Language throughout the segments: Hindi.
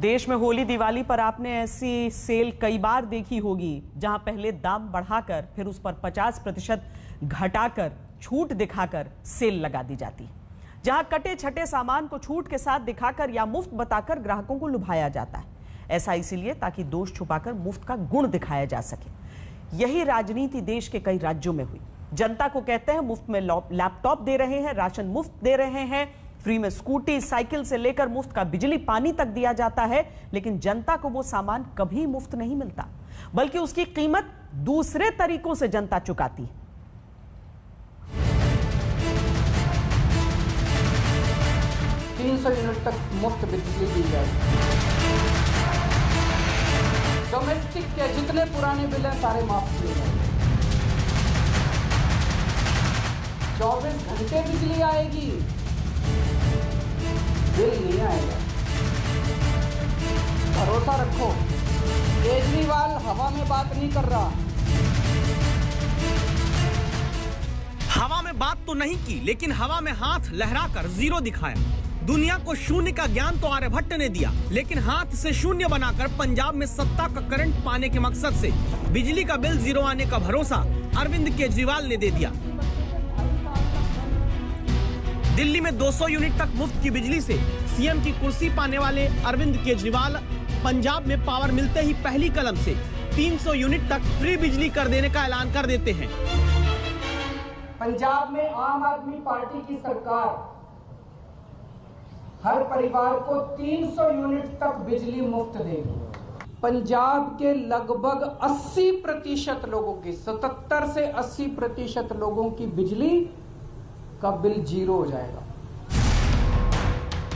देश में होली दिवाली पर आपने ऐसी सेल कई बार देखी होगी जहां पहले दाम बढ़ाकर फिर उस पर 50% घटाकर छूट दिखाकर सेल लगा दी जाती, जहां कटे छटे सामान को छूट के साथ दिखाकर या मुफ्त बताकर ग्राहकों को लुभाया जाता है। ऐसा इसीलिए ताकि दोष छुपाकर मुफ्त का गुण दिखाया जा सके। यही राजनीति देश के कई राज्यों में हुई। जनता को कहते हैं मुफ्त में लैपटॉप दे रहे हैं, राशन मुफ्त दे रहे हैं, फ्री में स्कूटी साइकिल से लेकर मुफ्त का बिजली पानी तक दिया जाता है, लेकिन जनता को वो सामान कभी मुफ्त नहीं मिलता, बल्कि उसकी कीमत दूसरे तरीकों से जनता चुकाती है। यूनिट तक मुफ्त बिजली दी जाएगी। डोमेस्टिक के जितने पुराने बिल हैं सारे माफ किए जाएंगे। 24 घंटे बिजली आएगी, बिल नहीं आएगा। भरोसा रखो, केजरीवाल हवा में बात नहीं कर रहा। हवा में बात तो नहीं की, लेकिन हवा में हाथ लहराकर जीरो दिखाया। दुनिया को शून्य का ज्ञान तो आर्यभट्ट ने दिया, लेकिन हाथ से शून्य बनाकर पंजाब में सत्ता का करंट पाने के मकसद से बिजली का बिल जीरो आने का भरोसा अरविंद केजरीवाल ने दे दिया। दिल्ली में 200 यूनिट तक मुफ्त की बिजली से सीएम की कुर्सी पाने वाले अरविंद केजरीवाल पंजाब में पावर मिलते ही पहली कलम से 300 यूनिट तक फ्री बिजली कर देने का ऐलान कर देते हैं। पंजाब में आम आदमी पार्टी की सरकार हर परिवार को 300 यूनिट तक बिजली मुफ्त देगी। पंजाब के लगभग 80% लोगों की, 77 से 80% लोगों की बिजली का बिल जीरो हो जाएगा।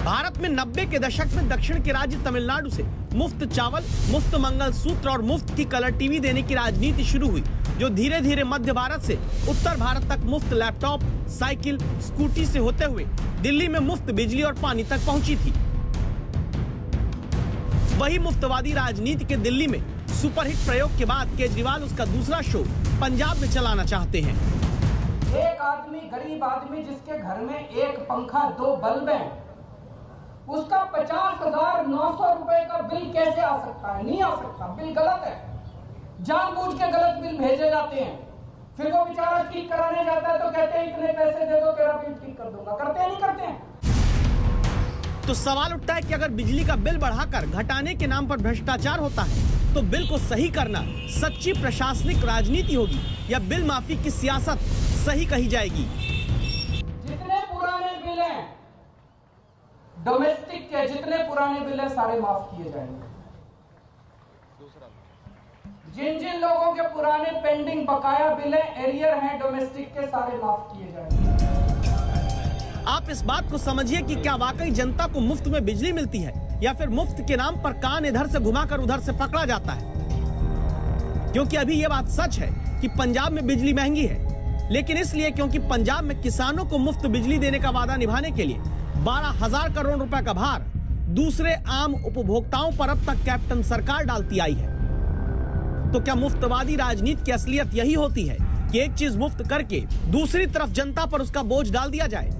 भारत में 90 के दशक में दक्षिण के राज्य तमिलनाडु से मुफ्त चावल, मुफ्त मंगलसूत्र और मुफ्त की कलर टीवी देने की राजनीति शुरू हुई, जो धीरे धीरे मध्य भारत से उत्तर भारत तक मुफ्त लैपटॉप, साइकिल, स्कूटी से होते हुए दिल्ली में मुफ्त बिजली और पानी तक पहुंची थी। वही मुफ्तवादी राजनीति के दिल्ली में सुपरहिट प्रयोग के बाद केजरीवाल उसका दूसरा शो पंजाब में चलाना चाहते हैं। एक आदमी, गरीब आदमी जिसके घर में एक पंखा, 2 बल्ब हैं, उसका 50,900 रुपए का बिल कैसे आ सकता है? नहीं आ सकता। बिल गलत है, जानबूझ के गलत बिल भेजे जाते हैं। फिर वो बेचारा ठीक कराने जाता है तो कहते हैं इतने पैसे दे दो, तेरा बिल ठीक कर दूंगा। करते हैं नहीं करते हैं? तो सवाल उठता है कि अगर बिजली का बिल बढ़ाकर घटाने के नाम पर भ्रष्टाचार होता है, तो बिल को सही करना सच्ची प्रशासनिक राजनीति होगी या बिल माफी की सियासत सही कही जाएगी? जितने पुराने बिल हैं, डोमेस्टिक के जितने पुराने बिल हैं सारे माफ किए जाएंगे। जिन जिन लोगों के पुराने पेंडिंग बकाया बिल हैं, एरियर हैं डोमेस्टिक के, सारे माफ किए जाएंगे। आप इस बात को समझिए कि क्या वाकई जनता को मुफ्त में बिजली मिलती है या फिर मुफ्त के नाम पर कान इधर से घुमाकर उधर से पकड़ा जाता है। क्योंकि अभी ये बात सच है कि पंजाब में बिजली महंगी है, लेकिन इसलिए क्योंकि पंजाब में किसानों को मुफ्त बिजली देने का वादा निभाने के लिए 12,000 करोड़ रुपए का भार दूसरे आम उपभोक्ताओं पर अब तक कैप्टन सरकार डालती आई है। तो क्या मुफ्तवादी राजनीति की असलियत यही होती है कि एक चीज मुफ्त करके दूसरी तरफ जनता पर उसका बोझ डाल दिया जाए?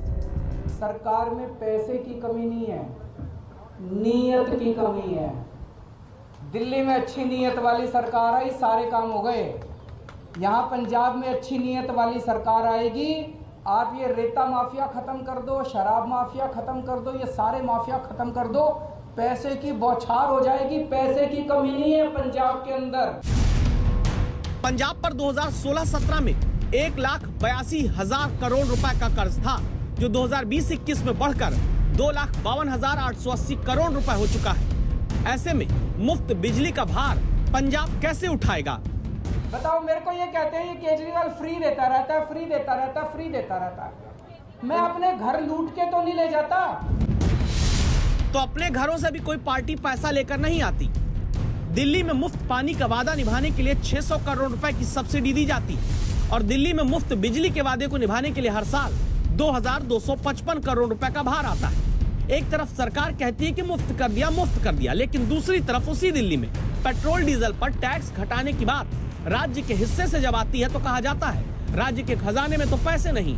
सरकार में पैसे की कमी नहीं है, नीयत की कमी है। दिल्ली में अच्छी नीयत वाली सरकार आई, सारे काम हो गए। यहाँ पंजाब में अच्छी नीयत वाली सरकार आएगी, आप ये रेता माफिया खत्म कर दो, शराब माफिया खत्म कर दो, ये सारे माफिया खत्म कर दो, पैसे की बौछार हो जाएगी। पैसे की कमी नहीं है पंजाब के अंदर। पंजाब पर 2016-17 में 1,82,000 करोड़ रुपए का कर्ज था, जो 2020-21 में बढ़कर 2,52,880 करोड़ रुपए हो चुका है। ऐसे में मुफ्त बिजली का भार पंजाब कैसे उठाएगा? बताओ, मेरे को ये कहते हैं ये केजरीवाल फ्री देता रहता है, फ्री देता रहता है, फ्री देता रहता है। मैं अपने घर लूट के तो नहीं ले जाता। तो अपने घरों से भी कोई पार्टी पैसा लेकर नहीं आती। दिल्ली में मुफ्त पानी का वादा निभाने के लिए 600 करोड़ रुपए की सब्सिडी दी जाती है और दिल्ली में मुफ्त बिजली के वादे को निभाने के लिए हर साल 2,255 करोड़ रुपए का भार आता है। एक तरफ सरकार कहती है कि मुफ्त कर दिया, लेकिन दूसरी तरफ उसी दिल्ली में पेट्रोल डीजल पर टैक्स घटाने की बात राज्य के हिस्से से जब आती है तो कहा जाता है राज्य के खजाने में तो पैसे नहीं।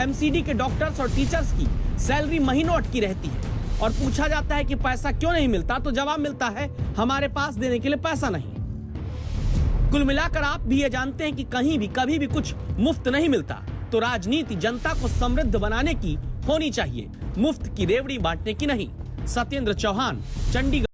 एमसीडी के डॉक्टर्स और टीचर्स की सैलरी महीनों अटकी रहती है। और पूछा जाता है कि पैसा क्यों नहीं मिलता, तो जवाब मिलता है हमारे पास देने के लिए पैसा नहीं। कुल मिलाकर आप भी ये जानते हैं कि कहीं भी कभी भी कुछ मुफ्त नहीं मिलता। तो राजनीति जनता को समृद्ध बनाने की होनी चाहिए, मुफ्त की रेवड़ी बांटने की नहीं। सत्येंद्र चौहान, चंडीगढ़।